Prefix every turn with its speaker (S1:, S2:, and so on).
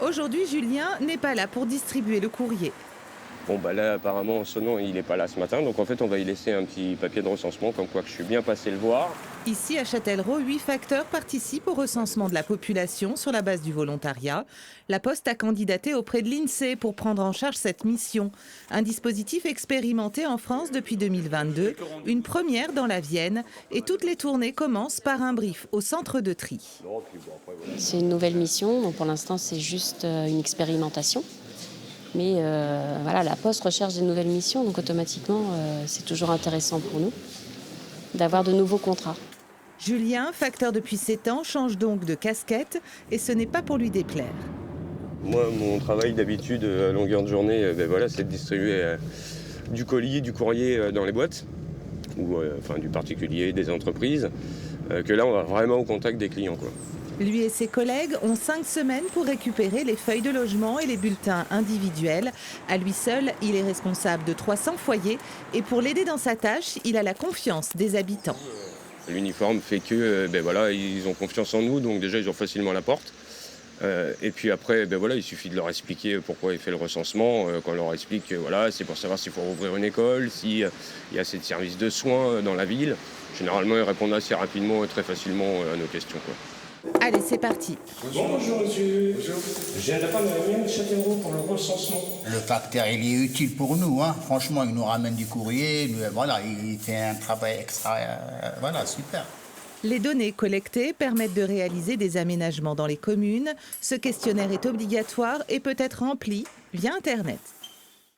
S1: Aujourd'hui, Julien n'est pas là pour distribuer le courrier.
S2: Bon bah là apparemment en sonnant il n'est pas là ce matin, donc en fait on va y laisser un petit papier de recensement comme quoi que je suis bien passé le voir.
S1: Ici, à Châtellerault, 8 facteurs participent au recensement de la population sur la base du volontariat. La Poste a candidaté auprès de l'INSEE pour prendre en charge cette mission. Un dispositif expérimenté en France depuis 2022, une première dans la Vienne. Et toutes les tournées commencent par un brief au centre de tri.
S3: C'est une nouvelle mission, donc pour l'instant c'est juste une expérimentation. Mais voilà, la Poste recherche des nouvelles missions, donc automatiquement c'est toujours intéressant pour nous d'avoir de nouveaux contrats.
S1: Julien, facteur depuis 7 ans, change donc de casquette et ce n'est pas pour lui déplaire.
S2: Moi mon travail d'habitude à longueur de journée, voilà, c'est de distribuer du colis, du courrier dans les boîtes, ou enfin du particulier, des entreprises, que là on va vraiment au contact des clients, quoi.
S1: Lui et ses collègues ont 5 semaines pour récupérer les feuilles de logement et les bulletins individuels. À lui seul, il est responsable de 300 foyers et pour l'aider dans sa tâche, il a la confiance des habitants.
S2: L'uniforme fait que voilà, ils ont confiance en nous, donc déjà ils ont facilement la porte. Et puis après, voilà, il suffit de leur expliquer pourquoi il fait le recensement. Quand on leur explique que voilà, c'est pour savoir s'il faut rouvrir une école, s'il y a assez de services de soins dans la ville. Généralement, ils répondent assez rapidement et très facilement à nos questions, quoi.
S1: Allez, c'est parti.
S4: Bonjour monsieur. Bonjour. Je viens de la part de la mienne de Châtellerault pour le recensement.
S5: Le facteur, il est utile pour nous, hein. Franchement, il nous ramène du courrier, voilà, il fait un travail extra, voilà, super.
S1: Les données collectées permettent de réaliser des aménagements dans les communes. Ce questionnaire est obligatoire et peut être rempli via Internet.